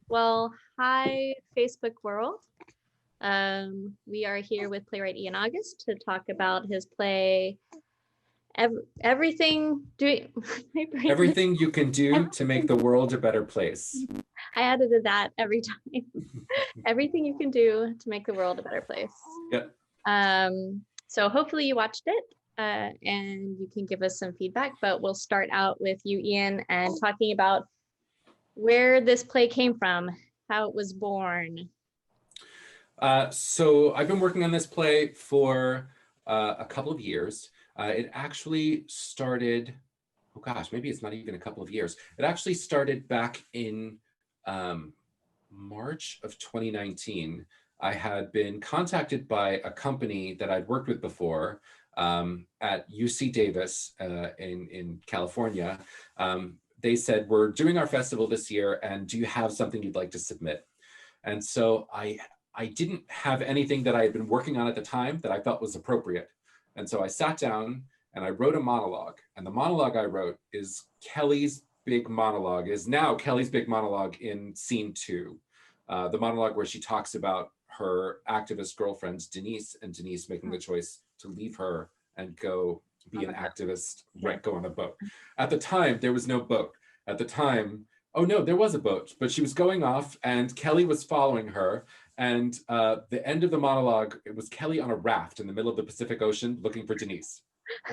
Well, hi, Facebook world. We are here with Playwright Ian August to talk about his play, Everything Doing. Everything you can do to make the world a better place. I edited that every time. Everything you can do to make the world a better place. Yep. So hopefully you watched it and you can give us some feedback, but we'll start out with you, Ian, and talking about where this play came from, how it was born. So I've been working on this play for a couple of years. It actually started, oh gosh, maybe it's not even a couple of years. It actually started back in March of 2019. I had been contacted by a company that I'd worked with before at UC Davis in California. They said, we're doing our festival this year, and do you have something you'd like to submit? And so I didn't have anything that I had been working on at the time that I felt was appropriate. And so I sat down and I wrote a monologue. And the monologue I wrote is Kelly's big monologue, is now Kelly's big monologue in scene 2. The monologue where she talks about her activist girlfriend, Denise, and Denise making the choice to leave her and go be an activist, right, go on a boat. At the time, there was no boat. At the time, oh no, there was a boat, but she was going off and Kelly was following her. And the end of the monologue, it was Kelly on a raft in the middle of the Pacific Ocean looking for Denise.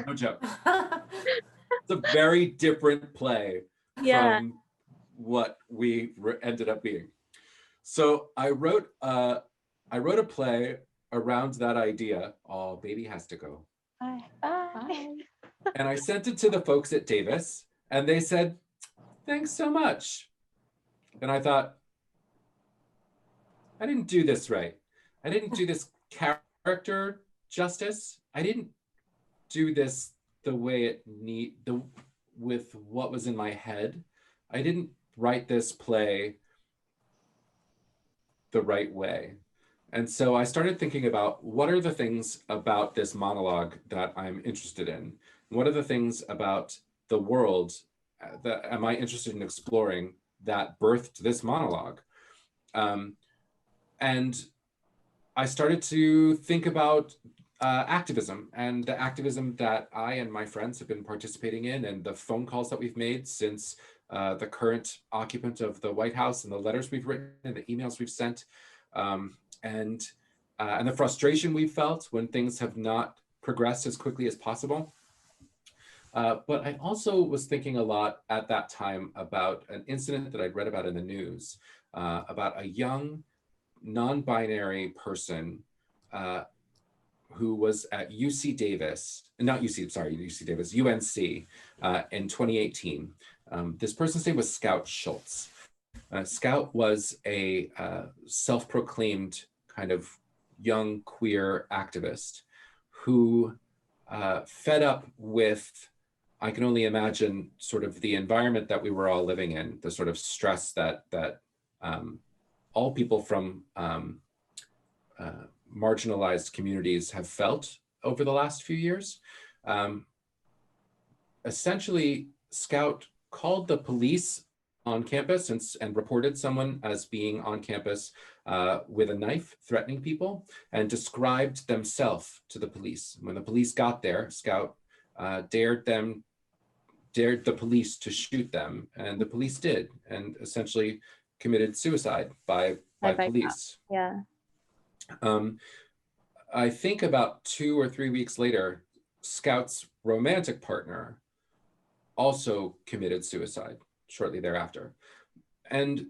No joke. It's a very different play from what we ended up being. So I wrote a play around that idea. Oh, baby has to go. Bye. And I sent it to the folks at Davis, and they said, thanks so much. And I thought, I didn't do this right. I didn't do this character justice. I didn't do this the way with what was in my head. I didn't write this play the right way. And so I started thinking about what are the things about this monologue that I'm interested in? What are the things about the world that am I interested in exploring that birthed this monologue? And I started to think about activism and the activism that I and my friends have been participating in, and the phone calls that we've made since the current occupant of the White House, and the letters we've written and the emails we've sent, and the frustration we've felt when things have not progressed as quickly as possible. But I also was thinking a lot at that time about an incident that I'd read about in the news about a young non-binary person who was at UC Davis, UC Davis, UNC in 2018. This person's name was Scout Schultz. Scout was a self-proclaimed kind of young queer activist who fed up with, I can only imagine, sort of the environment that we were all living in, the sort of stress that all people from marginalized communities have felt over the last few years. Essentially, Scout called the police on campus and reported someone as being on campus with a knife threatening people, and described themselves to the police. When the police got there, Scout dared the police to shoot them, and the police did, and essentially committed suicide by police. Yeah. I think about 2 or 3 weeks later, Scout's romantic partner also committed suicide shortly thereafter. And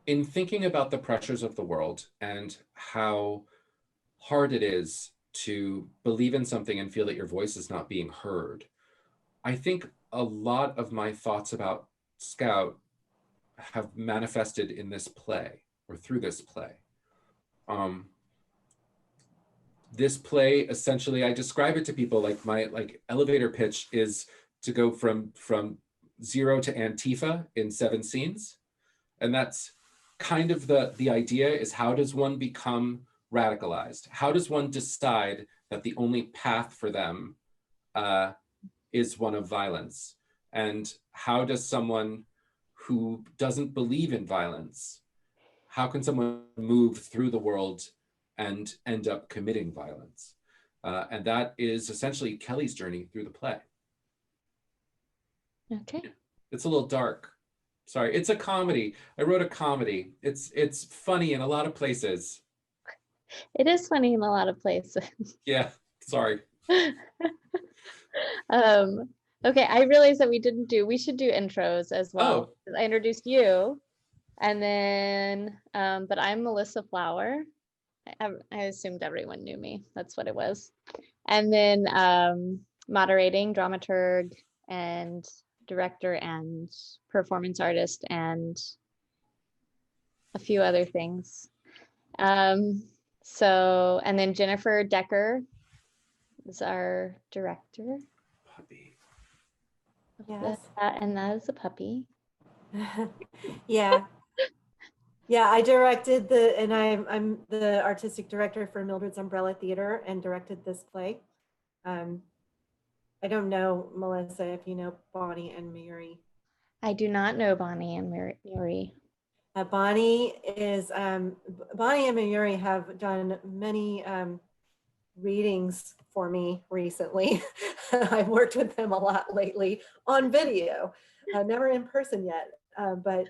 in thinking about the pressures of the world and how hard it is to believe in something and feel that your voice is not being heard, I think a lot of my thoughts about Scout have manifested in this play, or through this play. This play, essentially, I describe it to people like my elevator pitch is to go from 0 to Antifa in 7 scenes. And that's kind of the idea, is how does one become radicalized? How does one decide that the only path for them is one of violence? And how does someone who doesn't believe in violence, how can someone move through the world and end up committing violence? And that is essentially Kelly's journey through the play. Okay. It's a little dark. Sorry, it's a comedy. I wrote a comedy. It's funny in a lot of places. It is funny in a lot of places. Yeah, sorry. Okay, I realized that we should do intros as well. Oh. I introduced you, and then, but I'm Melissa Flower. I assumed everyone knew me. That's what it was. And then moderating, dramaturg, and director, and performance artist, and a few other things. So, and then Jennifer Decker is our director. Puppy. Yes. And that is a puppy. Yeah. Yeah, I directed and I'm the artistic director for Mildred's Umbrella Theater and directed this play. I don't know, Melissa, if you know Bonnie and Mary. I do not know Bonnie and Mary. Bonnie and Mary have done many readings for me recently. I've worked with them a lot lately on video, never in person yet. But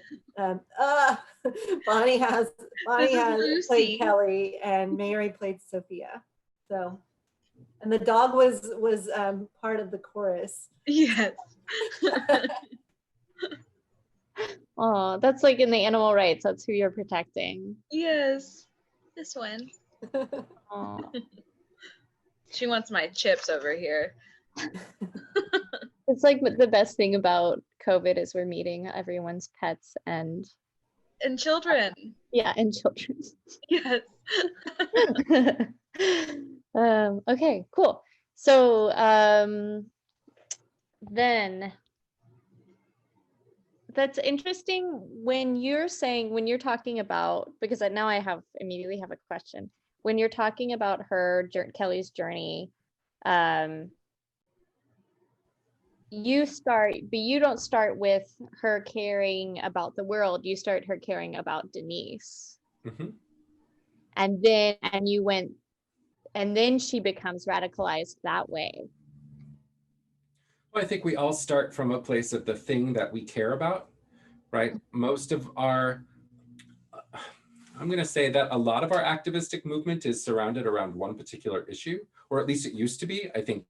Bonnie has played Kelly and Mary played Sophia. So, and the dog was part of the chorus. Yes. Oh, that's like in the animal rights. That's who you're protecting. Yes. This one. Oh. She wants my chips over here. It's like the best thing about COVID is we're meeting everyone's pets and children. Yeah, and children. Yes. Okay, cool. So then that's interesting when you're talking about, because now I immediately have a question. When you're talking about Kelly's journey, you don't start with her caring about the world. You start her caring about Denise. Mm-hmm. And then she becomes radicalized that way. Well, I think we all start from a place of the thing that we care about, right? Most of I'm going to say that a lot of our activistic movement is surrounded around one particular issue, or at least it used to be. I think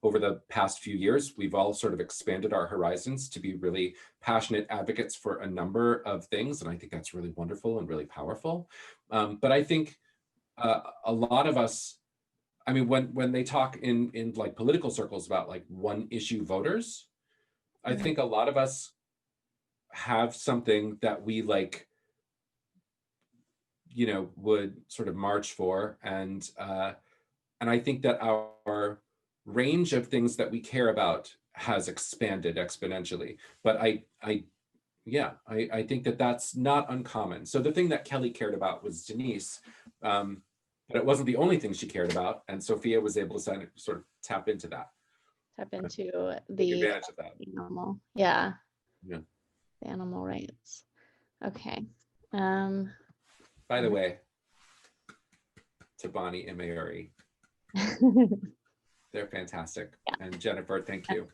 over the past few years, we've all sort of expanded our horizons to be really passionate advocates for a number of things. And I think that's really wonderful and really powerful. But I think a lot of us, I mean, when they talk in like political circles about like one issue voters, I think a lot of us have something that we like, would sort of march for. And I think that our range of things that we care about has expanded exponentially. But I think that that's not uncommon. So the thing that Kelly cared about was Denise, but it wasn't the only thing she cared about. And Sophia was able to sort of tap into that. Tap into Take advantage of that. Animal. Yeah. Yeah. The animal rights. Okay. By the way, to Bonnie and Mary, they're fantastic. Yeah. And Jennifer, thank you.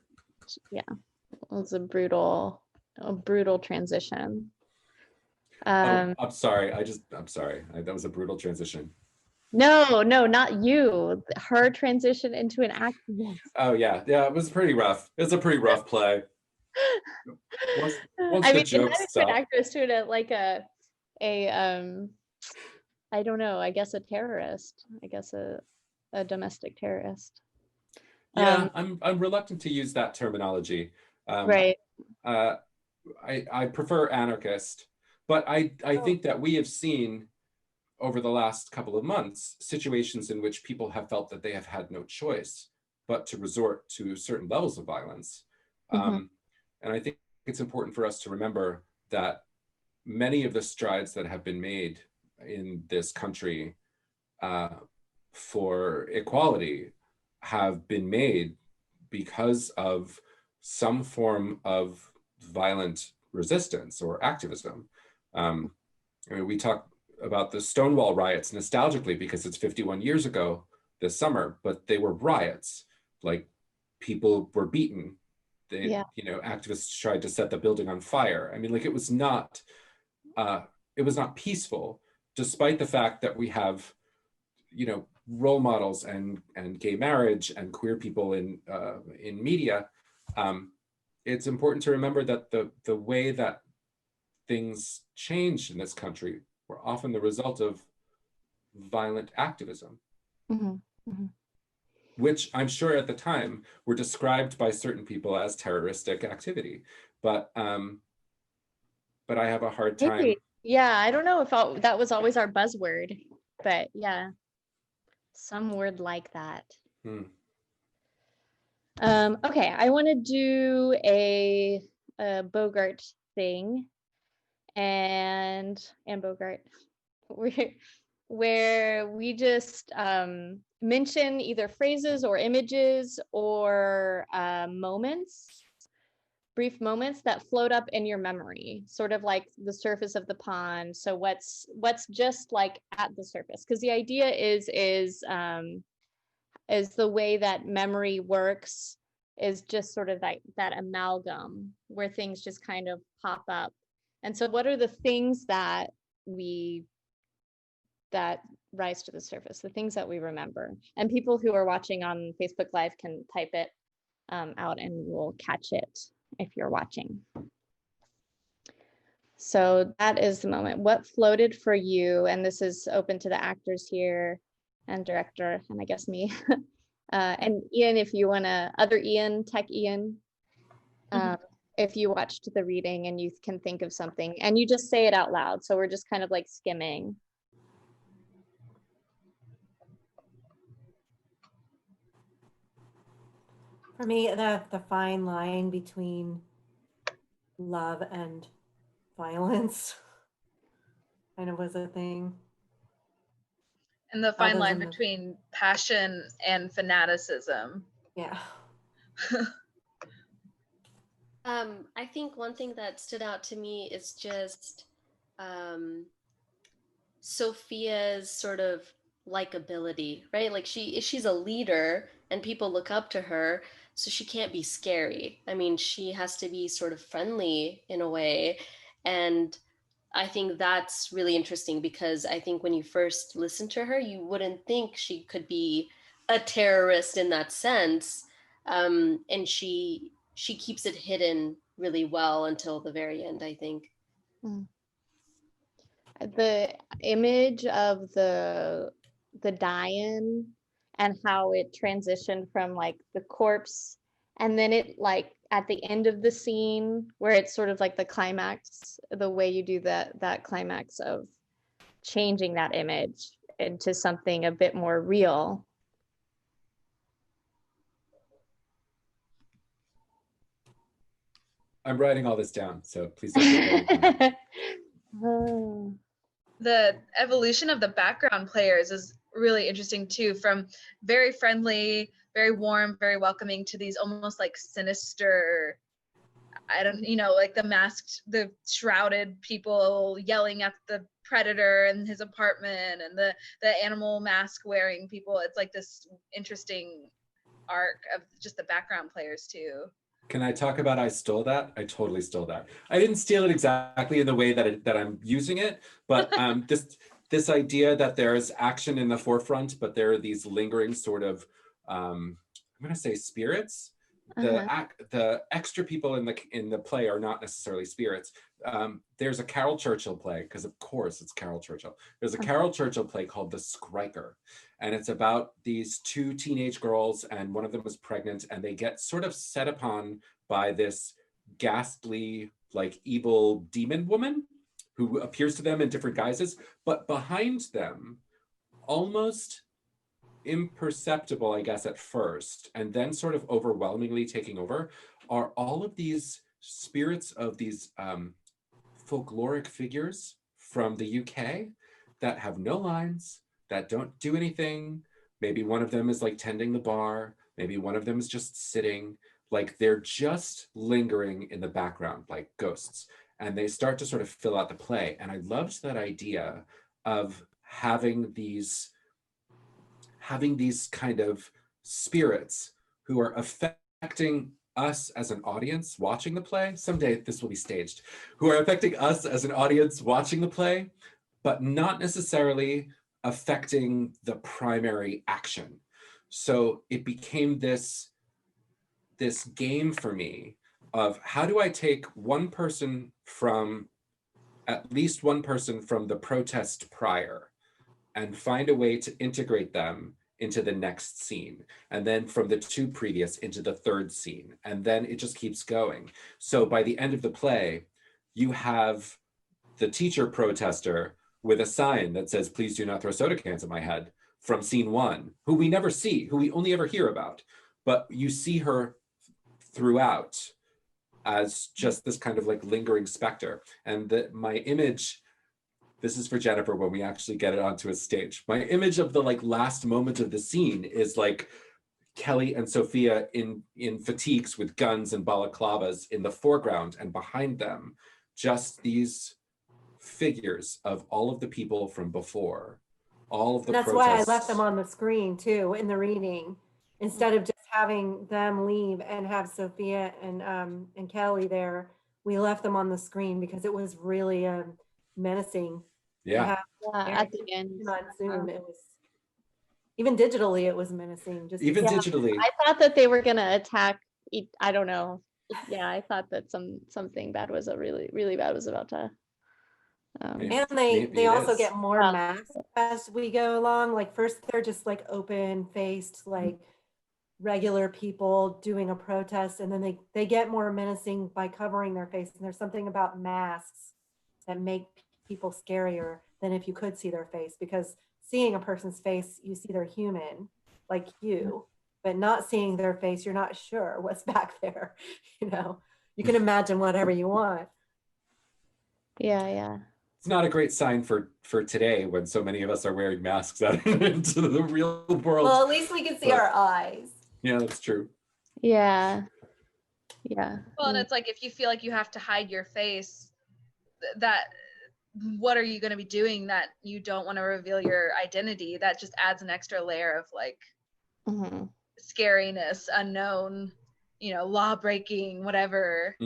Yeah, it was a brutal transition. I'm sorry. I'm sorry. That was a brutal transition. No, not you. Her transition into an activist. Oh yeah. It was pretty rough. It's a pretty rough play. Once the jokes stop. An actress to it like a I don't know, I guess a terrorist. I guess a domestic terrorist. Yeah, I'm reluctant to use that terminology. Right. I prefer anarchist, but I think that we have seen over the last couple of months situations in which people have felt that they have had no choice but to resort to certain levels of violence. And I think it's important for us to remember that many of the strides that have been made in this country for equality have been made because of some form of violent resistance or activism. I mean, we talk about the Stonewall riots nostalgically because it's 51 years ago this summer, but they were riots. Like, people were beaten. They, you know, activists tried to set the building on fire. I mean, like, it was not peaceful, despite the fact that we have, you know, role models and gay marriage and queer people in media. It's important to remember that the way that things changed in this country were often the result of violent activism, which I'm sure at the time were described by certain people as terroristic activity. But I have a hard time. Maybe. Yeah, I don't know if that was always our buzzword, but yeah, some word like that. Okay, I want to do a Bogart thing, and Bogart, where we just mention either phrases or images or moments, brief moments that float up in your memory, sort of like the surface of the pond. So what's just like at the surface, because the idea is the way that memory works is just sort of that amalgam where things just kind of pop up. And so what are the things that rise to the surface, the things that we remember? And people who are watching on Facebook Live can type it out and we'll catch it if you're watching. So that is the moment. What floated for you? And this is open to the actors here and director, and I guess me. And Ian, if you want to, other Ian, tech Ian, if you watched the reading and you can think of something and you just say it out loud. So we're just kind of like skimming. For me, the fine line between love and violence kind of was a thing. And the fine line between passion and fanaticism. Yeah. I think one thing that stood out to me is just Sophia's sort of likability, right? Like she's a leader and people look up to her, so she can't be scary. I mean, she has to be sort of friendly in a way. And I think that's really interesting because I think when you first listen to her, you wouldn't think she could be a terrorist in that sense. And she keeps it hidden really well until the very end, I think. The image of the die-in and how it transitioned from like the corpse, and then it like at the end of the scene where it's sort of like the climax, the way you do that climax of changing that image into something a bit more real. I'm writing all this down, so please don't. The evolution of the background players is really interesting too, from very friendly, very warm, very welcoming to these almost like sinister, like the shrouded people yelling at the predator in his apartment, and the animal mask wearing people. It's like this interesting arc of just the background players too. Can I talk about I stole that? I totally stole that. I didn't steal it exactly in the way that I'm using it, but this idea that there is action in the forefront, but there are these lingering sort of, I'm going to say spirits. The extra people in the play are not necessarily spirits. There's a Carol Churchill play, because of course it's Carol Churchill. There's a Carol Churchill play called The Skriker, and it's about these two teenage girls, and one of them is pregnant, and they get sort of set upon by this ghastly, like evil demon woman who appears to them in different guises, but behind them, almost imperceptible, I guess, at first, and then sort of overwhelmingly taking over, are all of these spirits of these folkloric figures from the UK that have no lines, that don't do anything. Maybe one of them is like tending the bar, maybe one of them is just sitting. like they're just lingering in the background like ghosts, and they start to sort of fill out the play. And I loved that idea of having these kind of spirits who are affecting us as an audience watching the play. Someday this will be staged, who are affecting us as an audience watching the play, but not necessarily affecting the primary action. So it became this game for me of how do I take at least one person from the protest prior and find a way to integrate them into the next scene, and then from the two previous into the third scene, and then it just keeps going. So by the end of the play, you have the teacher protester with a sign that says, "Please do not throw soda cans at my head," from scene 1, who we never see, who we only ever hear about, but you see her throughout as just this kind of like lingering specter. And my image, this is for Jennifer when we actually get it onto a stage. My image of the like last moment of the scene is like Kelly and Sophia in fatigues with guns and balaclavas in the foreground, and behind them, just these figures of all of the people from before, all of the That's protests. why I left them on the screen too in the reading, instead of just having them leave and have Sophia and Kelly there. We left them on the screen because it was really menacing. Yeah. At the end. On Zoom, it was, even digitally, it was menacing. Just Even digitally. I thought that they were gonna attack. I don't know. Yeah, I thought that something bad was really bad was about to. And they also get more masked as we go along. Like first they're just like open faced, like regular people doing a protest, and then they get more menacing by covering their face. And there's something about masks that make people scarier than if you could see their face, because seeing a person's face, you see they're human like you, but not seeing their face, you're not sure what's back there. You can imagine whatever you want. Yeah. It's not a great sign for today when so many of us are wearing masks out into the real world. Well, at least we can see our eyes. Yeah, that's true. Yeah. Well, and it's like if you feel like you have to hide your face, that what are you going to be doing that you don't want to reveal your identity? That just adds an extra layer of like scariness, unknown, law breaking, whatever.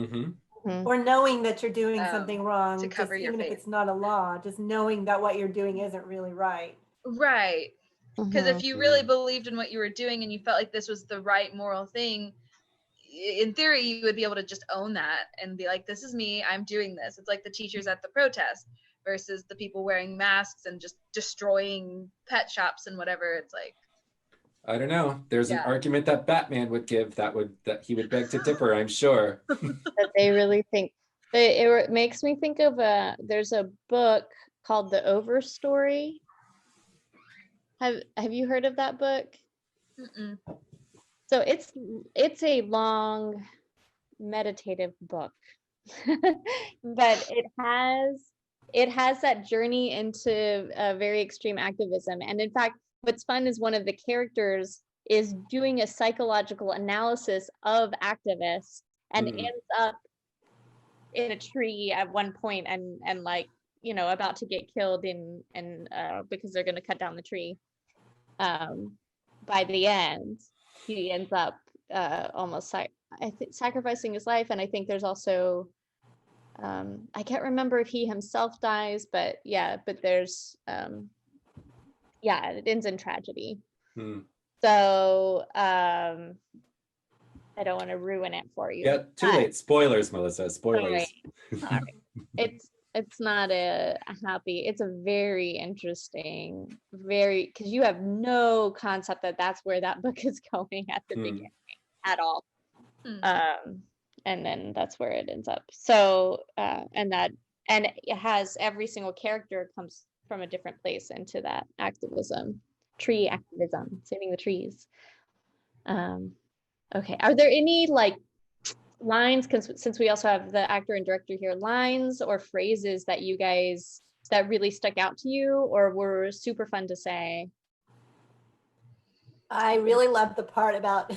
Or knowing that you're doing something wrong to cover your even face. if it's not a law, just knowing that what you're doing isn't really right. Right. Because if you really believed in what you were doing and you felt like this was the right moral thing, in theory, you would be able to just own that and be like, this is me, I'm doing this. It's like the teachers at the protest versus the people wearing masks and just destroying pet shops and whatever. It's like, I don't know. There's an argument that Batman would give that he would beg to differ, I'm sure. That they really think. It makes me think of there's a book called The Overstory. Have you heard of that book? Mm-mm. So it's a long meditative book, but it has that journey into very extreme activism. And in fact, what's fun is one of the characters is doing a psychological analysis of activists and ends up in a tree at one point and like, about to get killed because they're going to cut down the tree. By the end, he ends up almost sacrificing his life. And I think there's also, I can't remember if he himself dies, but there's, it ends in tragedy. So I don't want to ruin it for you. Yeah, too late. Spoilers, Melissa. Spoilers. All right. It's not a happy. It's a very interesting, because you have no concept that that's where that book is going at the beginning at all. And then that's where it ends up. So and it has every single character comes from a different place into that activism, tree activism, saving the trees. Okay, are there any like lines, since we also have the actor and director here, lines or phrases that you guys that really stuck out to you or were super fun to say? I really love the part about,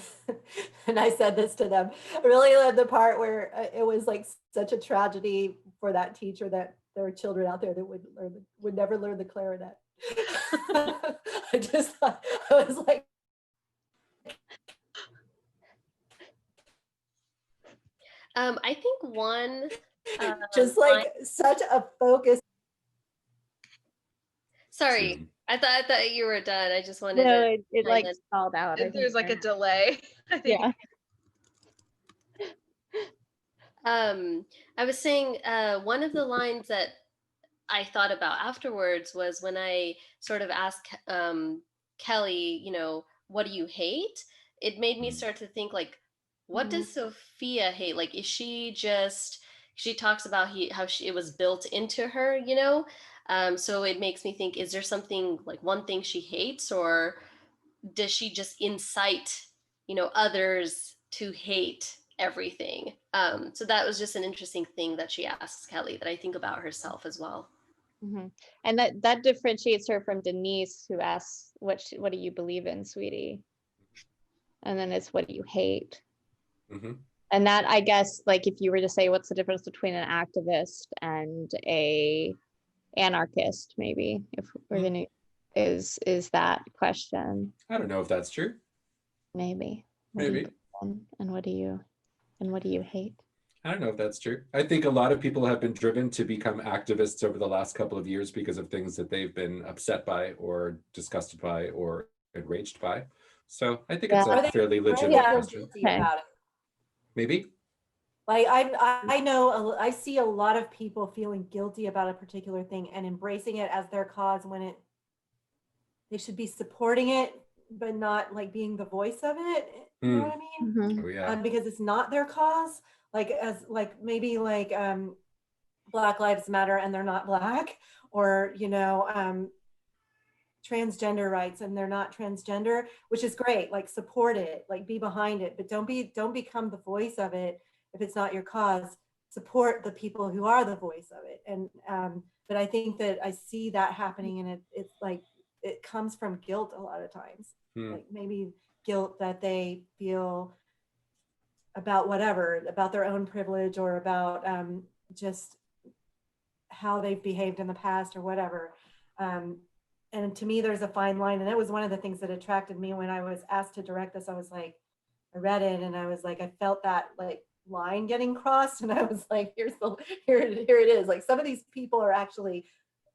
and I said this to them, I really love the part where it was like such a tragedy for that teacher that there were children out there that would never learn the clarinet. I just thought, I was like, I think one just like such a focus. sorry, I thought you were done. I just wanted No, to it like chime in. stalled out. I There's think like a there. delay. I think. Yeah. I was saying one of the lines that I thought about afterwards was when I sort of asked Kelly, you know, what do you hate? It made me start to think like, what does Sophia hate? Like, is she just, she talks about how it was built into her, you know? So it makes me think, is there something like one thing she hates, or does she just incite, you know, others to hate everything? So that was just an interesting thing that she asks Kelly that I think about herself as well. Mhm. And that differentiates her from Denise, who asks, what do you believe in, sweetie? And then it's, what do you hate? Mm-hmm. And that, I guess, like if you were to say what's the difference between an activist and a anarchist, maybe, if we're gonna, is that question. I don't know if that's true. Maybe. What do you Maybe. believe in, and what do you hate? I don't know if that's true. I think a lot of people have been driven to become activists over the last couple of years because of things that they've been upset by or disgusted by or enraged by. So I think it's Yeah. a fairly Or legitimate feel question. guilty Okay. about it. Maybe. Like I know, I see a lot of people feeling guilty about a particular thing and embracing it as their cause when they should be supporting it, but not like being the voice of it. You know what I mean? Mhm. Oh yeah. Because it's not their cause. Like as like maybe like Black Lives Matter and they're not Black, or you know, transgender rights and they're not transgender, which is great. Like support it, like be behind it, but don't become the voice of it if it's not your cause. Support the people who are the voice of it. And but I think that I see that happening, and it's like it comes from guilt a lot of times. Like maybe guilt that they feel about whatever, about their own privilege, or about just how they've behaved in the past or whatever. And to me, there's a fine line. And that was one of the things that attracted me when I was asked to direct this. I was like, I read it and I was like, I felt that like line getting crossed. And I was like, here it is. Like some of these people are actually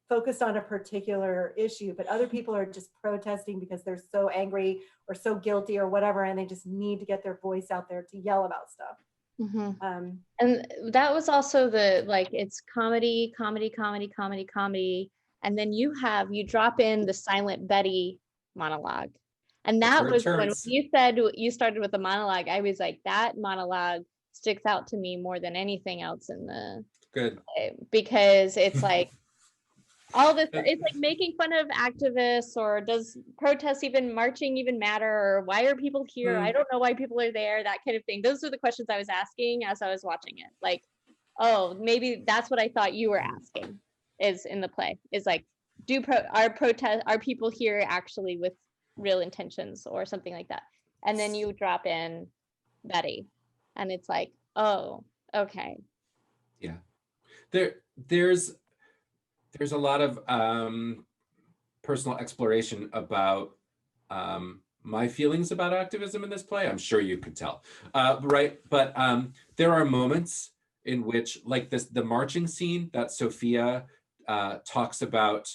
focused on a particular issue, but other people are just protesting because they're so angry or so guilty or whatever. And they just need to get their voice out there to yell about stuff. Mhm. And that was also the, like, it's comedy, and then you drop in the Silent Betty monologue. And That's that where it was when turns. you said you started with the monologue, I was like, that monologue sticks out to me more than anything else in the Good. play, because it's like all this, it's like making fun of activists, or does protests even, marching even matter, or why are people here? I don't know why people are there, that kind of thing. Those are the questions I was asking as I was watching it. Like, oh, maybe that's what I thought you were asking, is in the play, is like, are people here actually with real intentions or something like that? And then you drop in Betty, and it's like, oh, okay. Yeah. There's a lot of personal exploration about my feelings about activism in this play. I'm sure you could tell, right? But there are moments in which, like the marching scene that Sophia talks about,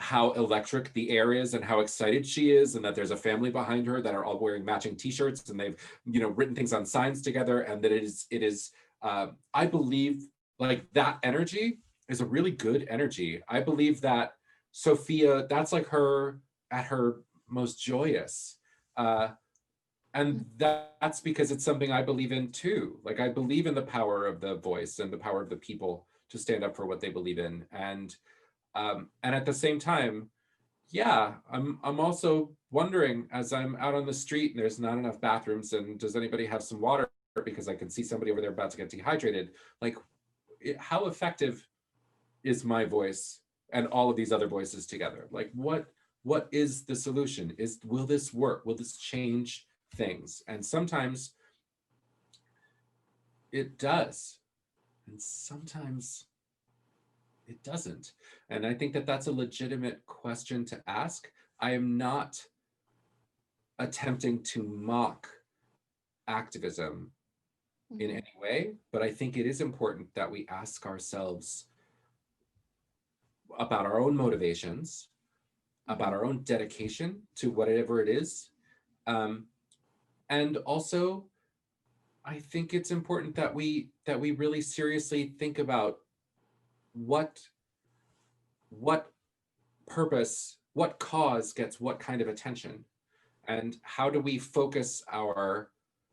how electric the air is and how excited she is, and that there's a family behind her that are all wearing matching t-shirts, and they've, you know, written things on signs together, and that it is I believe like that energy is a really good energy. I believe that Sophia, that's like her at her most joyous. And that's because it's something I believe in too. Like I believe in the power of the voice and the power of the people to stand up for what they believe in. And at the same time, yeah, I'm also wondering, as I'm out on the street and there's not enough bathrooms, and does anybody have some water, because I can see somebody over there about to get dehydrated. Like, how effective is my voice and all of these other voices together? Like what what is the solution? Will this work? Will this change things? And sometimes it does, and sometimes it doesn't. And I think that that's a legitimate question to ask. I am not attempting to mock activism in any way, but I think it is important that we ask ourselves about our own motivations, about our own dedication to whatever it is. And also, I think it's important that we really seriously think about what purpose, what cause gets what kind of attention, and how do we focus our,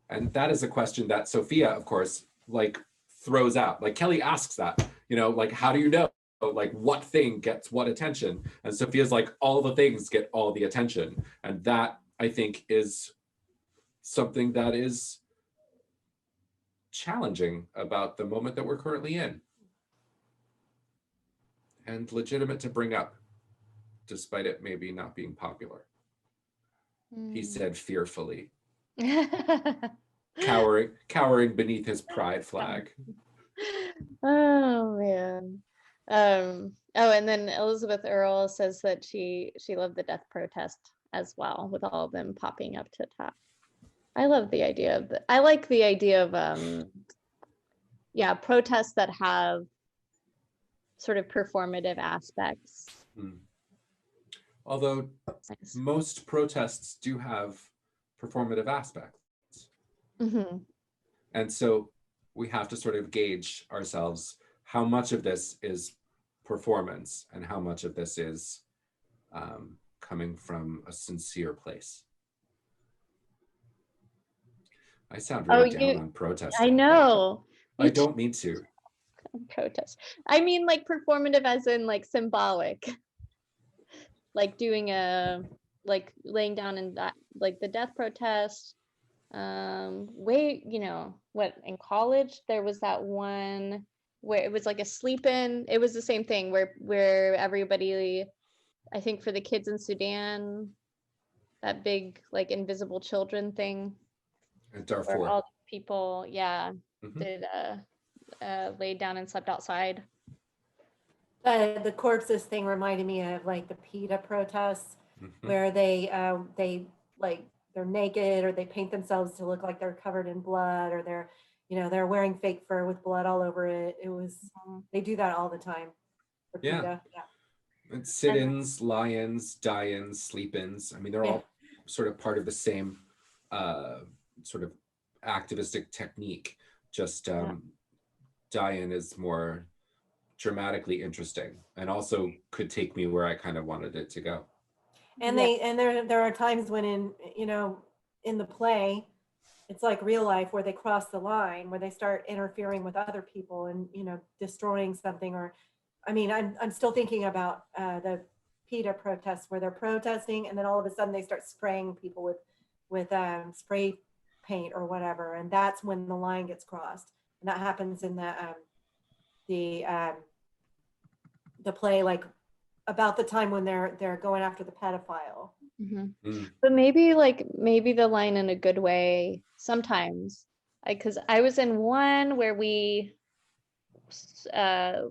and that is a question that Sophia, of course, like throws out. Like Kelly asks that, like, how do you know, like, what thing gets what attention? And Sophia's like, all the things get all the attention. And that, I think, is something that is challenging about the moment that we're currently in, and legitimate to bring up, despite it maybe not being popular. He said fearfully, cowering beneath his pride flag. Oh man. Oh, and then Elizabeth Earle says that she loved the death protest as well, with all of them popping up to top. I love the idea of I like the idea of protests that have sort of performative aspects. Although most protests do have performative aspects. And so we have to sort of gauge ourselves how much of this is performance and how much of this is coming from a sincere place. I sound really down on protesting. I know. I don't mean to. Protest. I mean, like, performative as in like symbolic. Like doing laying down in that, like the death protest. In college there was that one where it was like a sleep-in. It was the same thing where everybody, I think for the kids in Sudan, that big like invisible children thing. In Darfur. Where all the people, did laid down and slept outside. The corpses thing reminded me of like the PETA protests, where they're naked, or they paint themselves to look like they're covered in blood, or they're wearing fake fur with blood all over it. They do that all the time for PETA. And sit-ins, lie-ins, die-ins, sleep-ins. I mean, they're all sort of part of the same sort of activistic technique. Just die-in is more dramatically interesting, and also could take me where I kind of wanted it to go. And there are times when in the play, it's like real life, where they cross the line, where they start interfering with other people and destroying something. Or I mean, I'm still thinking about the PETA protests, where they're protesting and then all of a sudden they start spraying people with spray paint or whatever, and that's when the line gets crossed. And that happens in the play, like about the time when they're going after the pedophile. But maybe the line in a good way sometimes, because I was in one where we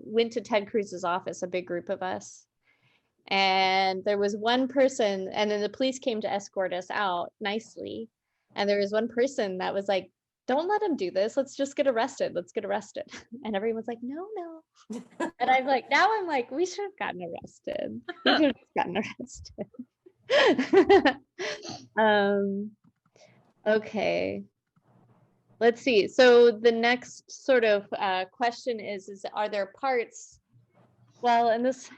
went to Ted Cruz's office, a big group of us, and there was one person, and then the police came to escort us out nicely, and there was one person that was like, don't let him do this, let's just get arrested, and everyone was like, no. And I'm like, we should have gotten arrested. Okay, let's see. So the next sort of question is are there parts, well, and this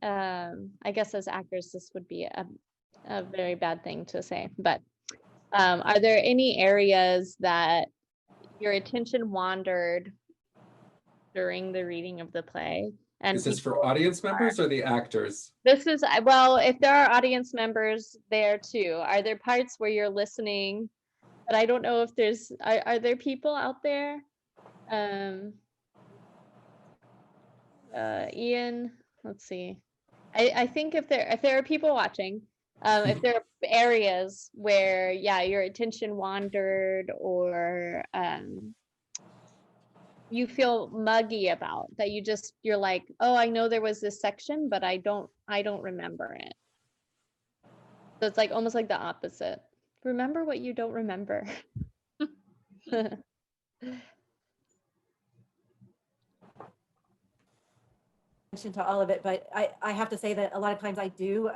I guess as actors this would be a very bad thing to say, but are there any areas that your attention wandered during the reading of the play? And is this for audience members or the actors? This is, well, if there are audience members there too, are there parts where you're listening? But I don't know if there's, are there people out there? Ian, let's see. I think if there are people watching, If there are areas where, yeah, your attention wandered, or you feel muggy about that, you're like, oh, I know there was this section, but I don't remember it. So it's like almost like the opposite. Remember what you don't remember. To all of it, but I have to say that a lot of times I do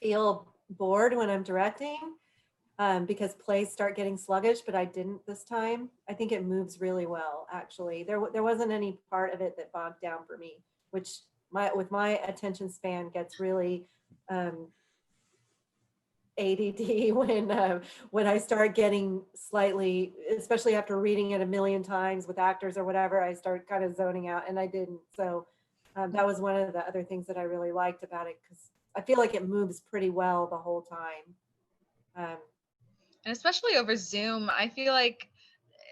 feel bored when I'm directing because plays start getting sluggish, but I didn't this time. I think it moves really well, actually. There wasn't any part of it that bogged down for me, which with my attention span gets really ADD when I start getting slightly, especially after reading it a million times with actors or whatever, I start kind of zoning out, and I didn't. So that was one of the other things that I really liked about it, because I feel like it moves pretty well the whole time. And especially over Zoom, I feel like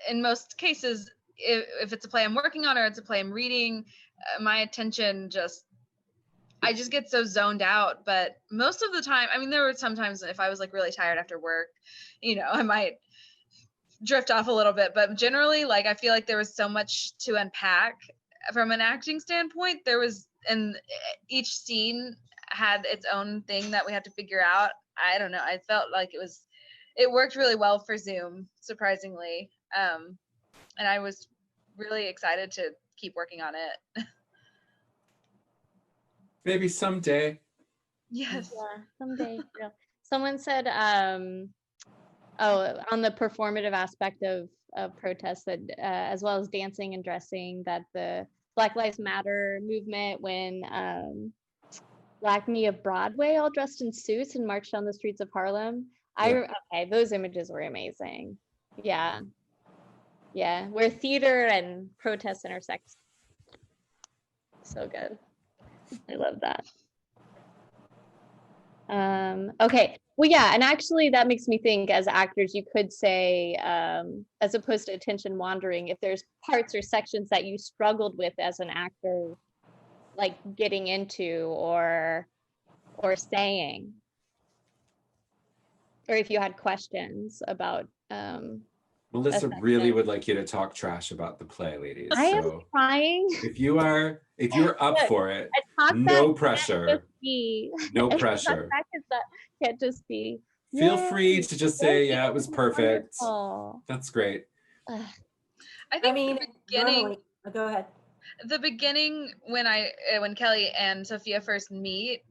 in most cases, if it's a play I'm working on or it's a play I'm reading, my attention I just get so zoned out. But most of the time, I mean, there were sometimes if I was like really tired after work, I might drift off a little bit, but generally, like, I feel like there was so much to unpack from an acting standpoint. And each scene had its own thing that we had to figure out. I don't know. I felt like it worked really well for Zoom, surprisingly. And I was really excited to keep working on it. Maybe someday. Yes. Yeah, someday. Yeah. Someone said, on the performative aspect of protests, that as well as dancing and dressing, that the Black Lives Matter movement, when Black Me of Broadway all dressed in suits and marched down the streets of Harlem. Okay, those images were amazing. Yeah. Yeah, where theater and protests intersect. So good. I love that. Okay, well, yeah, and actually that makes me think, as actors, you could say, as opposed to attention wandering, if there's parts or sections that you struggled with as an actor, like getting into or saying, or if you had questions about Melissa really would like you to talk trash about the play, ladies. I am So trying. if you're up for it, no pressure. No pressure. Can't just be. Feel free to just say, yeah, it was perfect. Wonderful. That's great. I mean, the beginning. Go ahead. The beginning, when Kelly and Sophia first meet,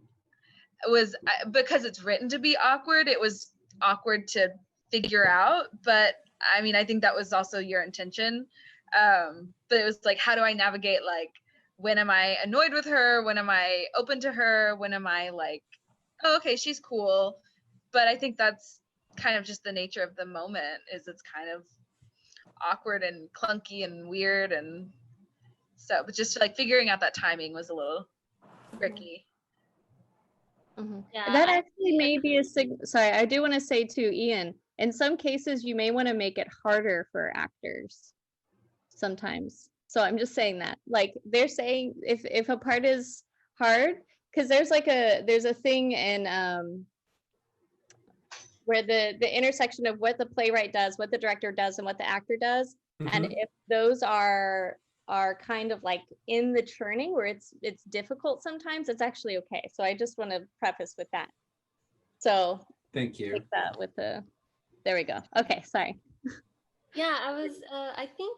was because it's written to be awkward. It was awkward to figure out, but I mean, I think that was also your intention. But it was like, how do I navigate, like, when am I annoyed with her? When am I open to her? When am I like, oh, okay, she's cool. But I think that's kind of just the nature of the moment, is it's kind of awkward and clunky and weird. And so, but just like figuring out that timing was a little tricky. Mm-hmm. Yeah, that actually may be sorry, I do want to say too, Ian, in some cases you may want to make it harder for actors sometimes. So I'm just saying that, like, they're saying if a part is hard, because there's a thing in where the intersection of what the playwright does, what the director does, and what the actor does, and if those are kind of like in the churning where it's difficult sometimes, it's actually okay. So I just want to preface with that. So thank you. Take that with there we go. Okay, sorry. Yeah, I think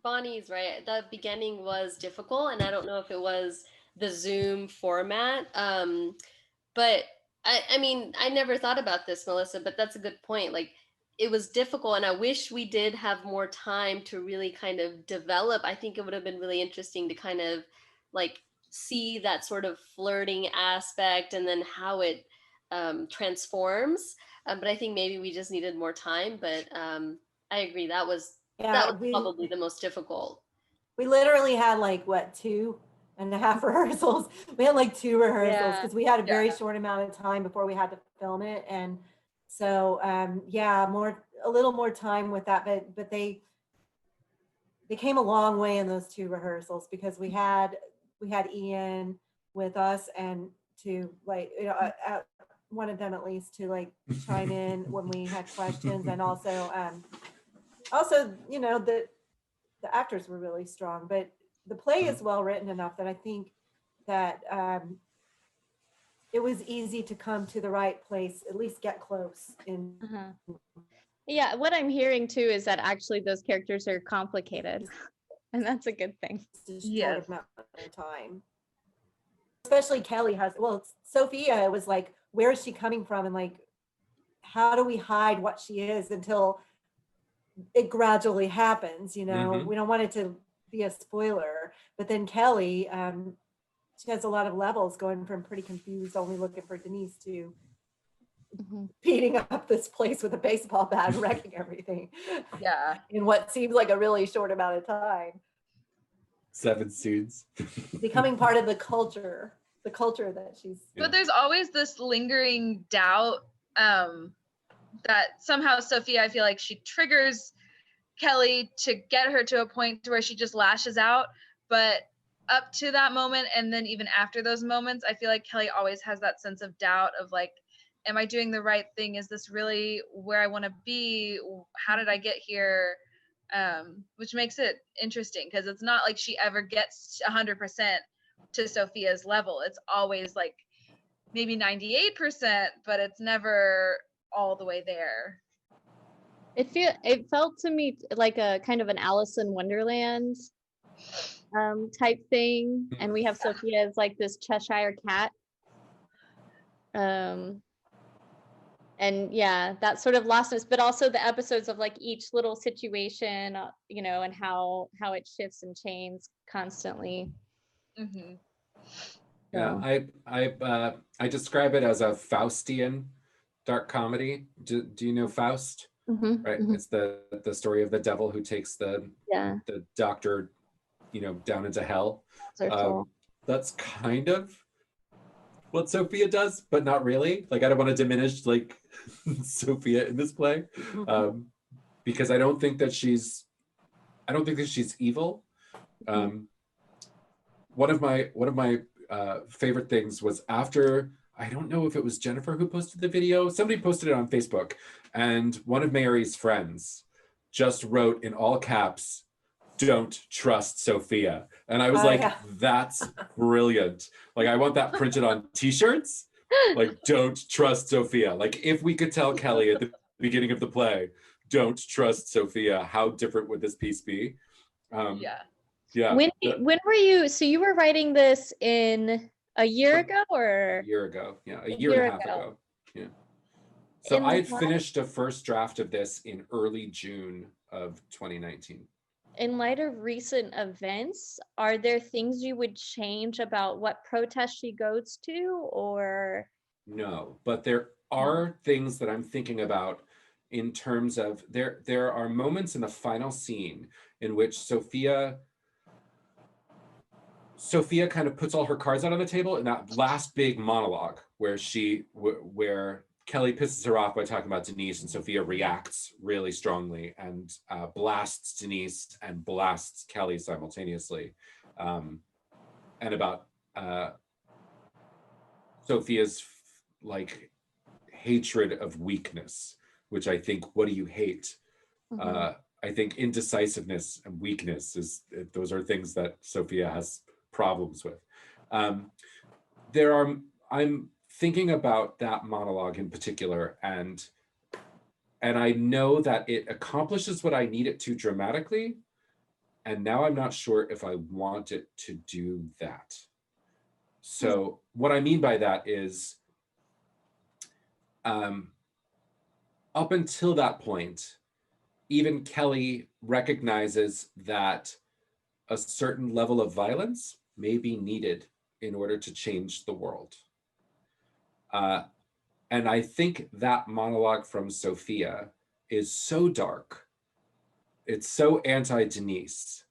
Bonnie's right. The beginning was difficult, and I don't know if it was the Zoom format. But I mean, I never thought about this, Melissa, but that's a good point. Like, it was difficult, and I wish we did have more time to really kind of develop. I think it would have been really interesting to kind of like see that sort of flirting aspect and then how it transforms. But I think maybe we just needed more time. But I agree, that was probably the most difficult. We literally had like 2.5 rehearsals. We had like 2 rehearsals because we had a very short amount of time before we had to film it, and so a little more time with that. But they came a long way in those 2 rehearsals, because we had Ian with us, and to, like, wanted them at least to like chime in when we had questions, and also you know, the actors were really strong, but the play is well written enough that I think that it was easy to come to the right place, at least get close in. Yeah, what I'm hearing too is that actually those characters are complicated, and that's a good thing. Short amount of time. Especially Kelly has, well, Sophia was like, where is she coming from? And like, how do we hide what she is until it gradually happens, you know? We don't want it to be a spoiler, but then Kelly, she has a lot of levels going from pretty confused, only looking for Denise, to beating up this place with a baseball bat and wrecking everything. Yeah. In what seems like a really short amount of time. 7 suits. Becoming part of the culture that she's. But there's always this lingering doubt that somehow Sophia, I feel like she triggers Kelly to get her to a point to where she just lashes out. But up to that moment, and then even after those moments, I feel like Kelly always has that sense of doubt of like, am I doing the right thing? Is this really where I want to be? How did I get here? Which makes it interesting, because it's not like she ever gets 100% to Sophia's level. It's always like maybe 98%, but it's never all the way there. It felt to me like a kind of an Alice in Wonderland type thing, and we have Sophia as like this Cheshire cat. And yeah, that sort of lostness, but also the episodes of like each little situation, you know, and how it shifts and changes constantly. Yeah, I describe it as a Faustian dark comedy. Do you know Faust? Right, it's the story of the devil who takes the doctor, you know, down into hell. That's kind of what Sophia does, but not really. Like, I don't want to diminish like Sophia in this play, because I don't think that she's evil. One of my favorite things was after, I don't know if it was Jennifer who posted the video, somebody posted it on Facebook, and one of Mary's friends just wrote in all caps, "Don't trust Sophia." And I was that's brilliant. Like, I want that printed on t-shirts. Like, don't trust Sophia. Like, if we could tell Kelly at the beginning of the play, don't trust Sophia, how different would this piece be? Yeah. When were you, so you were writing this in a year ago or? A year ago, yeah, a year and a half ago. Yeah. So I had finished a first draft of this in early June of 2019. In light of recent events, are there things you would change about what protest she goes to, or? No, but there are things that I'm thinking about in terms of, there are moments in the final scene in which Sophia kind of puts all her cards out on the table in that last big monologue where where Kelly pisses her off by talking about Denise, and Sophia reacts really strongly and blasts Denise and blasts Kelly simultaneously. And about Sophia's like hatred of weakness, which I think, what do you hate? I think indecisiveness and weakness those are things that Sophia has problems with. I'm thinking about that monologue in particular, and I know that it accomplishes what I need it to dramatically, and now I'm not sure if I want it to do that. So what I mean by that is, up until that point, even Kelly recognizes that a certain level of violence may be needed in order to change the world. And I think that monologue from Sophia is so dark, it's so anti-Denise,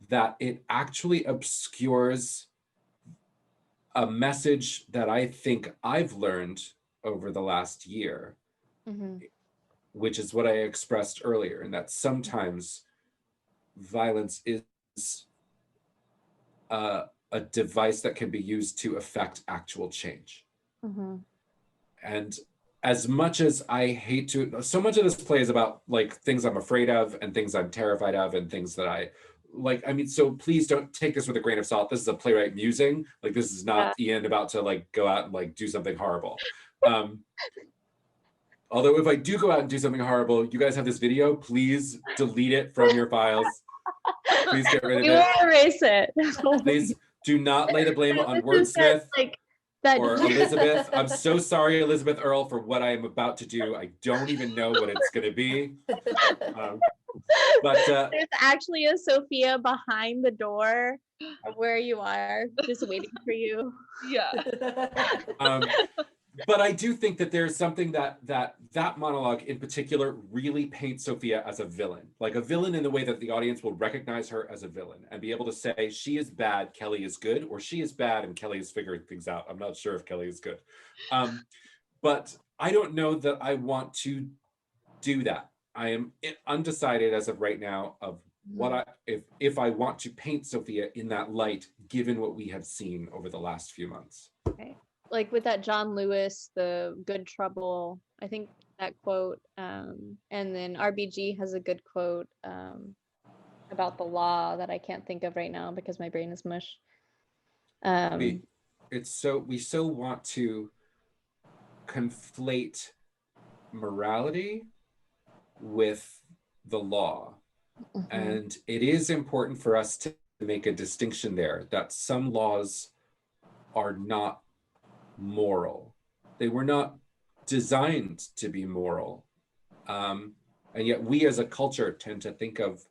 that it actually obscures a message that I think I've learned over the last year, which is what I expressed earlier, and that sometimes violence is a device that can be used to affect actual change. And as much as I hate to, so much of this play is about like things I'm afraid of and things I'm terrified of and things that I like. I mean, so please don't take this with a grain of salt. This is a playwright musing. Like, this is not Ian about to like go out and like do something horrible. Although if I do go out and do something horrible, you guys have this video, please delete it from your files. Please get rid of We it. will erase it. Please do not lay the blame on This is that, Wordsmith like, that or Elizabeth. I'm so sorry, Elizabeth Earle, for what I am about to do. I don't even know what it's going to be. But there's actually a Sophia behind the door of where you are, just waiting for you. Yeah. But I do think that there's something that monologue in particular really paints Sophia as a villain, like a villain in the way that the audience will recognize her as a villain and be able to say she is bad, Kelly is good, or she is bad and Kelly is figuring things out. I'm not sure if Kelly is good. But I don't know that I want to do that. I am undecided as of right now of what if I want to paint Sophia in that light, given what we have seen over the last few months. Okay. Like with that John Lewis, the good trouble, I think that quote, and then RBG has a good quote about the law that I can't think of right now because my brain is mush. We so want to conflate morality with the law. And it is important for us to make a distinction there that some laws are not moral. They were not designed to be moral. And yet we as a culture tend to think of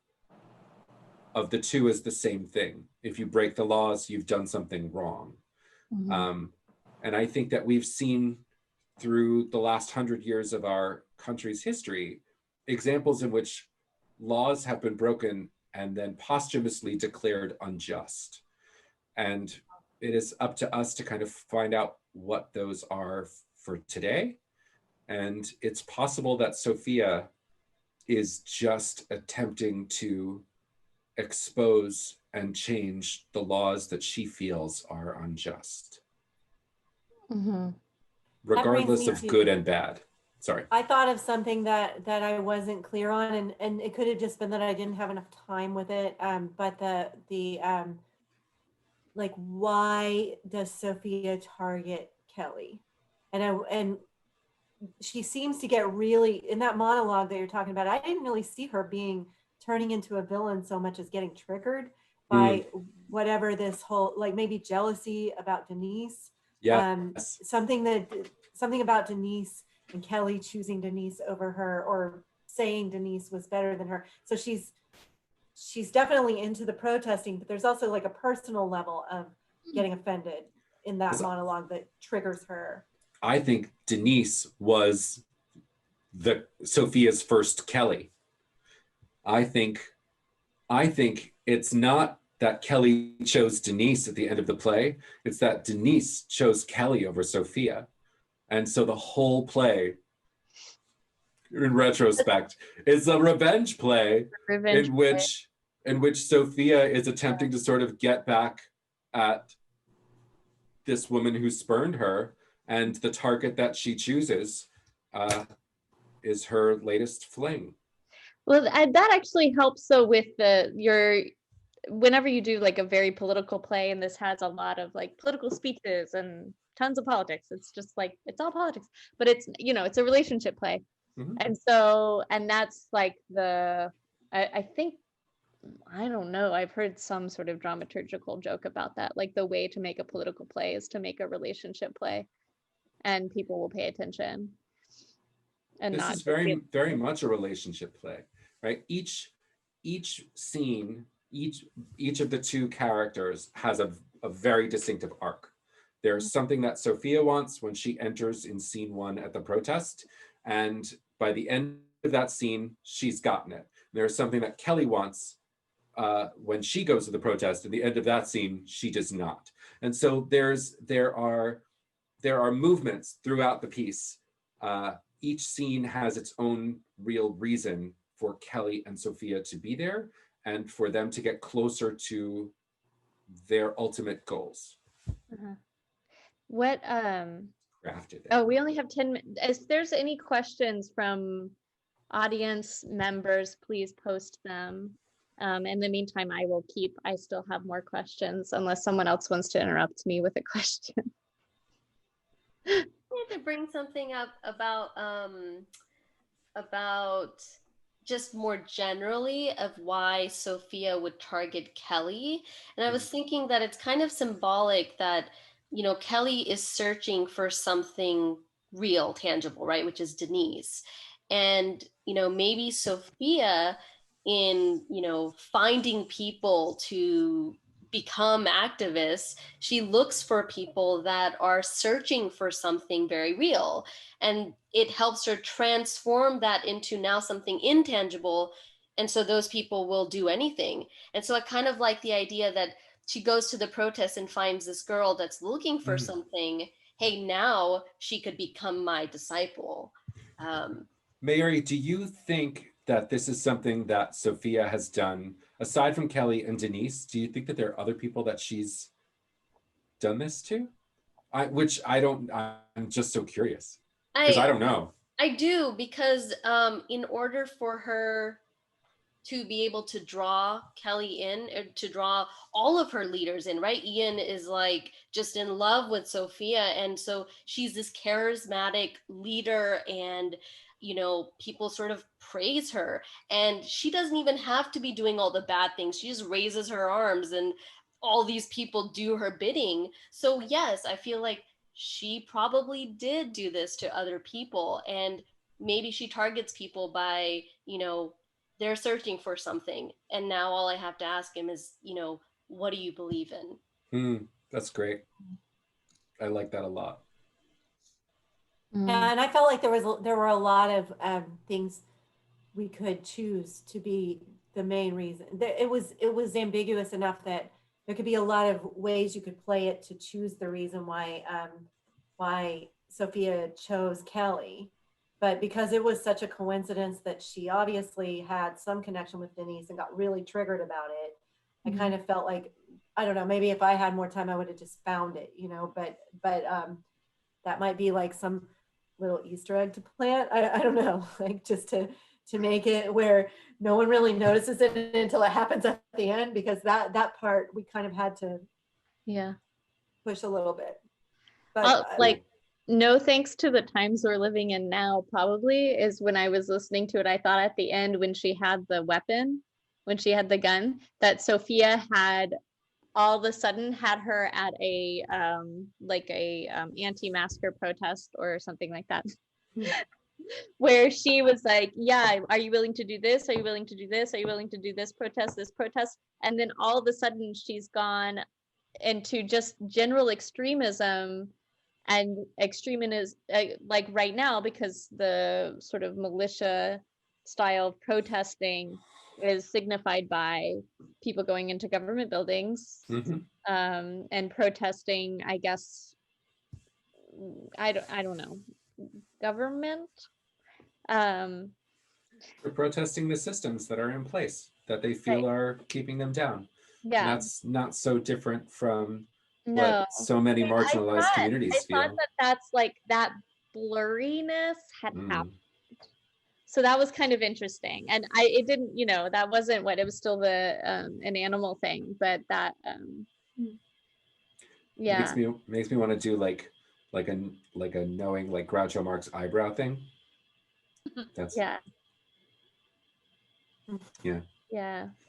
the two as the same thing. If you break the laws, you've done something wrong. And I think that we've seen through the last 100 years of our country's history, examples in which laws have been broken and then posthumously declared unjust. And it is up to us to kind of find out what those are for today. And it's possible that Sophia is just attempting to expose and change the laws that she feels are unjust. Regardless of good and bad. Sorry. I thought of something that I wasn't clear on, and it could have just been that I didn't have enough time with it. But the like, why does Sophia target Kelly? And she seems to get really, in that monologue that you're talking about, I didn't really see her turning into a villain so much as getting triggered by whatever this whole, like maybe jealousy about Denise. Something about Denise and Kelly choosing Denise over her, or saying Denise was better than her. So she's definitely into the protesting, but there's also like a personal level of getting offended in that monologue that triggers her. I think Denise was Sophia's first Kelly. I think it's not that Kelly chose Denise at the end of the play. It's that Denise chose Kelly over Sophia. And so the whole play, in retrospect, is a revenge play in which Sophia is attempting to sort of get back at this woman who spurned her, and the target that she chooses is her latest fling. Well, that actually helps. So with whenever you do like a very political play, and this has a lot of like political speeches and tons of politics, it's just like, it's all politics, but it's, it's a relationship play. And so, and that's like I think, I don't know, I've heard some sort of dramaturgical joke about that. Like, the way to make a political play is to make a relationship play, and people will pay attention. And this is very, very much a relationship play, right? Each scene, each of the two characters has a very distinctive arc. There's something that Sophia wants when she enters in scene 1 at the protest, and by the end of that scene, she's gotten it. There's something that Kelly wants when she goes to the protest, at the end of that scene, she does not. And so there are movements throughout the piece. Each scene has its own real reason for Kelly and Sophia to be there, and for them to get closer to their ultimate goals. What crafted it. Oh, we only have 10 minutes. If there's any questions from audience members, please post them. In the meantime, I still have more questions unless someone else wants to interrupt me with a question. I need to bring something up about just more generally of why Sophia would target Kelly. And I was thinking that it's kind of symbolic that, you know, Kelly is searching for something real, tangible, right? Which is Denise. And, you know, maybe Sophia in, you know, finding people to become activists, she looks for people that are searching for something very real. And it helps her transform that into now something intangible. And so those people will do anything. And so I kind of like the idea that she goes to the protest and finds this girl that's looking for something. Hey, now she could become my disciple. Mary, do you think that this is something that Sophia has done aside from Kelly and Denise? Do you think that there are other people that she's done this to? I'm just so curious because I don't know. I do, because in order for her to be able to draw Kelly in, or to draw all of her leaders in, right? Ian is like just in love with Sophia. And so she's this charismatic leader, and, you know, people sort of praise her. And she doesn't even have to be doing all the bad things. She just raises her arms and all these people do her bidding. So yes, I feel like she probably did do this to other people. And maybe she targets people by, you know, they're searching for something, and now all I have to ask him is, you know, what do you believe in? That's great. I like that a lot. And I felt like there were a lot of things we could choose to be the main reason. It was ambiguous enough that there could be a lot of ways you could play it to choose the reason why Sophia chose Kelly. But because it was such a coincidence that she obviously had some connection with Denise and got really triggered about it, I kind of felt like, I don't know, maybe if I had more time, I would have just found it, you know, but that might be like some little Easter egg to plant. I don't know, like just to make it where no one really notices it until it happens at the end, because that part we kind of had to push a little bit. But no thanks to the times we're living in now, probably, is when I was listening to it, I thought at the end when she had the weapon, when she had the gun, that Sophia had all of a sudden had her at a anti-masker protest or something like that. Where she was like, yeah, are you willing to do this? Are you willing to do this? Are you willing to do this protest? And then all of a sudden she's gone into just general extremism. And extremism is like right now, because the sort of militia style of protesting is signified by people going into government buildings and protesting, I guess, I don't know, government. They're protesting the systems that are in place that they feel are keeping them down. Yeah. And that's not so different from what so many marginalized communities feel. I thought that's like that blurriness had happened. So that was kind of interesting. And it didn't, you know, that wasn't what, it was still the an animal thing, but that makes me want to do like a knowing like Groucho Marx eyebrow thing. That's yeah.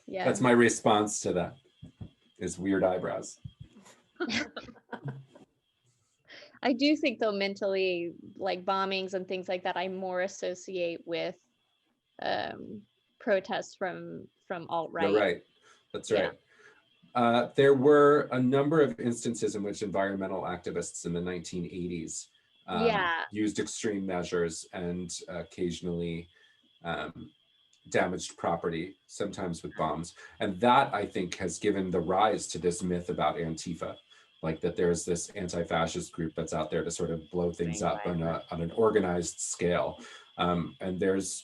That's my response to that, is weird eyebrows. I do think though mentally, like bombings and things like that, I more associate with protests from alt-right. You're right. That's right. There were a number of instances in which environmental activists in the 1980s used extreme measures and occasionally damaged property, sometimes with bombs. And that, I think, has given the rise to this myth about Antifa, like that there's this anti-fascist group that's out there to sort of blow things up on an organized scale. And there's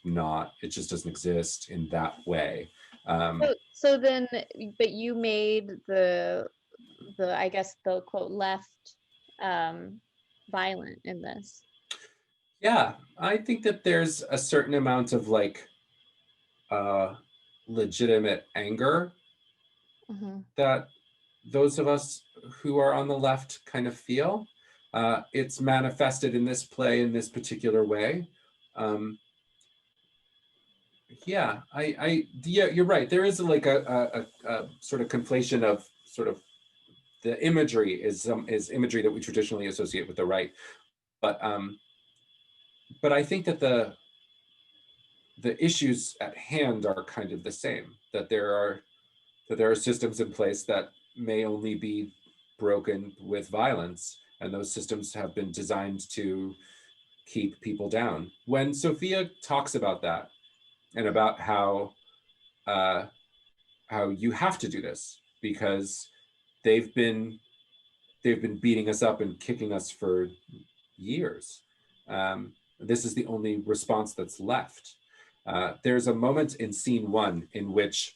not, it just doesn't exist in that way. So then, but you made the I guess the quote left violent in this. Yeah, I think that there's a certain amount of like legitimate anger that those of us who are on the left kind of feel. It's manifested in this play in this particular way. Yeah, yeah, you're right. There is like a sort of conflation of sort of the imagery is imagery that we traditionally associate with the right, but I think that the issues at hand are kind of the same. That there are systems in place that may only be broken with violence, and those systems have been designed to keep people down. When Sophia talks about that and about how you have to do this because they've been beating us up and kicking us for years. This is the only response that's left. There's a moment in scene 1 in which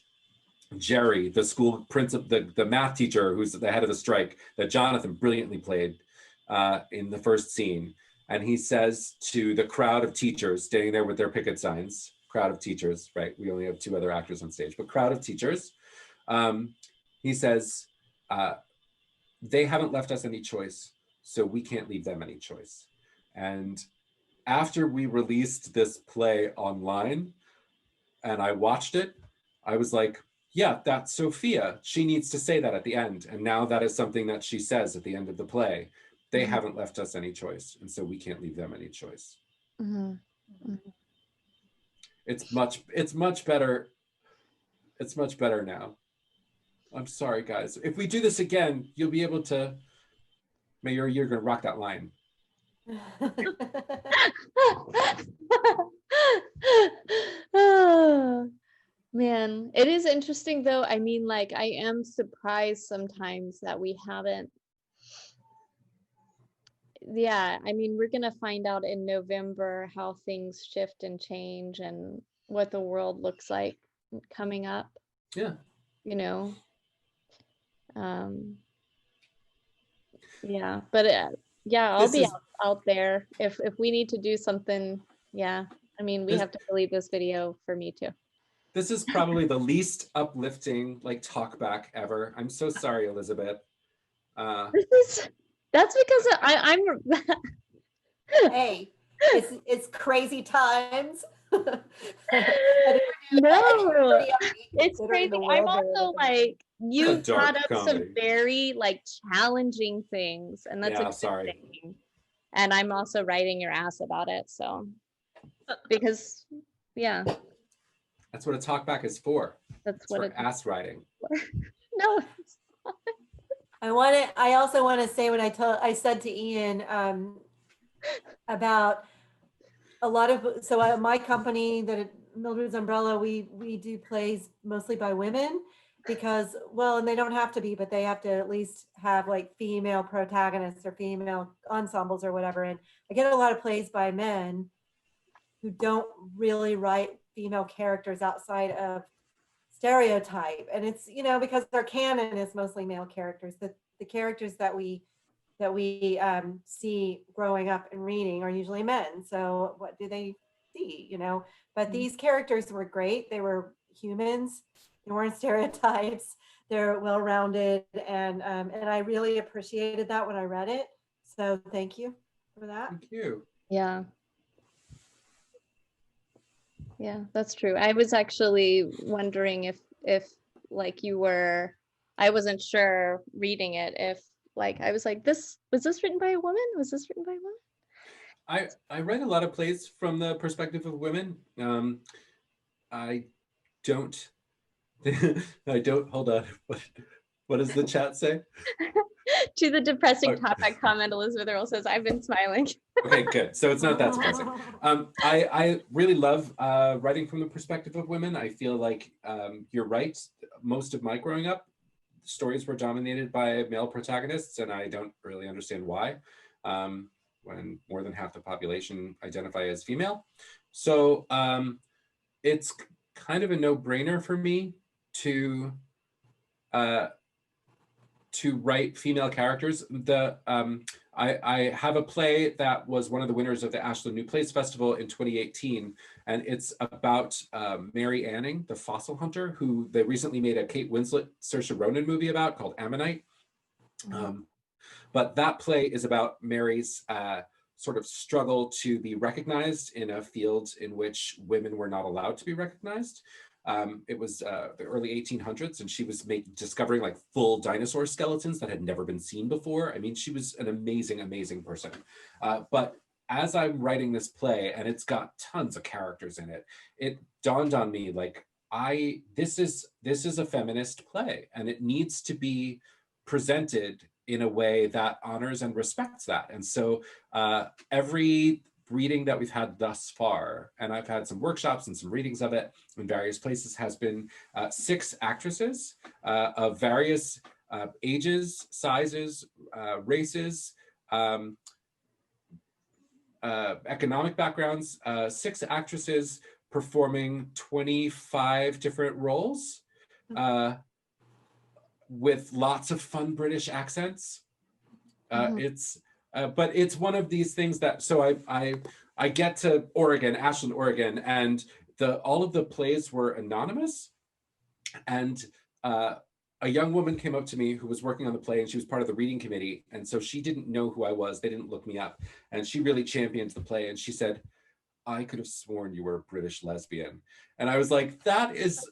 Jerry, the school principal, the math teacher who's the head of the strike, that Jonathan brilliantly played in the first scene, and he says to the crowd of teachers standing there with their picket signs, crowd of teachers, right? We only have 2 other actors on stage, but crowd of teachers. He says, they haven't left us any choice, so we can't leave them any choice. And after we released this play online and I watched it, I was like, yeah, that's Sophia. She needs to say that at the end. And now that is something that she says at the end of the play. They haven't left us any choice, and so we can't leave them any choice. It's much better. It's much better now. I'm sorry, guys. If we do this again, you'll be able to. Mayor, you're gonna rock that line. Oh, man, it is interesting though. I mean, like, I am surprised sometimes that we haven't. Yeah, I mean, we're gonna find out in November how things shift and change and what the world looks like coming up. Yeah. You know. Yeah, but yeah, I'll be out there if we need to do something. Yeah, I mean, we have to delete this video for me too. This is probably the least uplifting like talkback ever. I'm so sorry, Elizabeth. That's because I'm Hey, it's crazy times. No, it's crazy. I'm also like, you brought up some very like challenging things, and that's a good thing. And I'm also writing your ass about it, so because yeah, that's what a talkback is for. That's what ass writing. No. I also want to say what I said to Ian about a lot of, so my company, that Mildred's Umbrella, we do plays mostly by women because, well, and they don't have to be, but they have to at least have like female protagonists or female ensembles or whatever. And I get a lot of plays by men who don't really write female characters outside of stereotype. And it's, because their canon is mostly male characters. The characters that we see growing up and reading are usually men. So what do they see, But these characters were great. They were humans. They weren't stereotypes. They're well-rounded, and I really appreciated that when I read it. So thank you for that. Thank you. Yeah. Yeah, that's true. I was actually wondering if like you were, I wasn't sure reading it, if like I was like, was this written by a woman? Was this written by a woman? I write a lot of plays from the perspective of women. I don't hold on. What does the chat say? To the depressing topic comment, Elizabeth Earl says, I've been smiling. Okay, good. So it's not that depressing. I really love writing from the perspective of women. I feel like you're right. Most of my growing up, stories were dominated by male protagonists, and I don't really understand why, when more than half the population identify as female. So it's kind of a no-brainer for me to to write female characters. I have a play that was one of the winners of the Ashland New Plays Festival in 2018, and it's about Mary Anning, the fossil hunter, who they recently made a Kate Winslet, Saoirse Ronan movie about called Ammonite. But that play is about Mary's sort of struggle to be recognized in a field in which women were not allowed to be recognized. It was the early 1800s, and she was discovering like full dinosaur skeletons that had never been seen before. I mean, she was an amazing, amazing person. But as I'm writing this play, and it's got tons of characters in it, it dawned on me like, this is a feminist play, and it needs to be presented in a way that honors and respects that. And so every reading that we've had thus far, and I've had some workshops and some readings of it in various places, has been 6 actresses of various ages, sizes, races, economic backgrounds, 6 actresses performing 25 different roles with lots of fun British accents. But it's one of these things that, so I get to Oregon, Ashland, Oregon, and all of the plays were anonymous. And a young woman came up to me who was working on the play, and she was part of the reading committee. And so she didn't know who I was. They didn't look me up. And she really championed the play. And she said, I could have sworn you were a British lesbian. And I was like, that is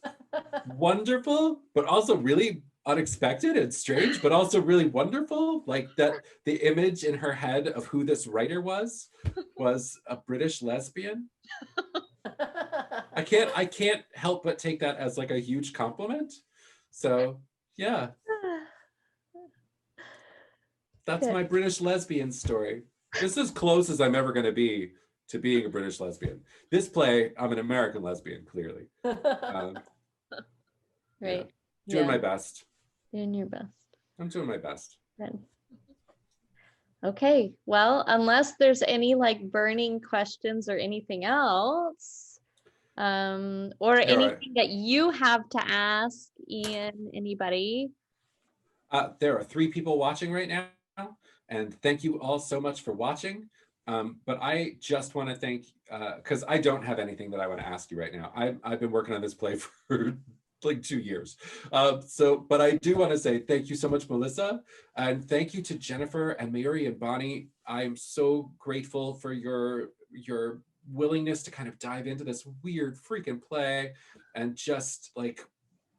wonderful, but also really unexpected and strange, but also really wonderful. Like that the image in her head of who this writer was a British lesbian. I can't help but take that as like a huge compliment. So yeah, that's my British lesbian story. This is as close as I'm ever going to be to being a British lesbian. This play, I'm an American lesbian, clearly. Right. Yeah. Doing my best. Doing your best. I'm doing my best. Good. Okay, well, unless there's any like burning questions or anything else, or anything that you have to ask Ian, anybody? There are 3 people watching right now, and thank you all so much for watching. But I just want to thank, because I don't have anything that I want to ask you right now. I've been working on this play for like 2 years. But I do want to say thank you so much, Melissa. And thank you to Jennifer and Mary and Bonnie. I'm so grateful for your willingness to kind of dive into this weird freaking play and just like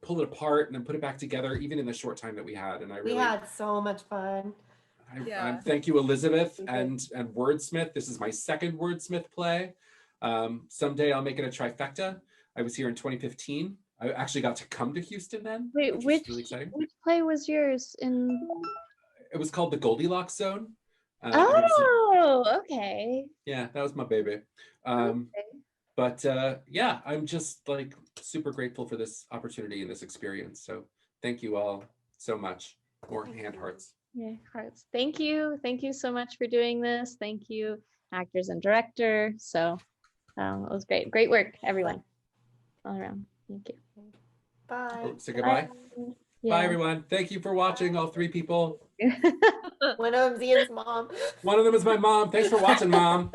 pull it apart and then put it back together, even in the short time that we had. And we had so much fun. Thank you, Elizabeth and Wordsmyth. This is my 2nd Wordsmyth play. Someday I'll make it a trifecta. I was here in 2015. I actually got to come to Houston then. Wait, which play was yours in? It was called The Goldilocks Zone. Okay. Yeah, that was my baby. Okay. But yeah, I'm just like super grateful for this opportunity and this experience. So thank you all so much. More hand hearts. Yeah, hearts. Thank you. Thank you so much for doing this. Thank you, actors and director. So it was great. Great work, everyone. All around. Thank you. Bye. Oh, say goodbye. Yeah. Bye, everyone. Thank you for watching, all 3 people. One of them's Ian's mom. One of them is my mom. Thanks for watching, Mom.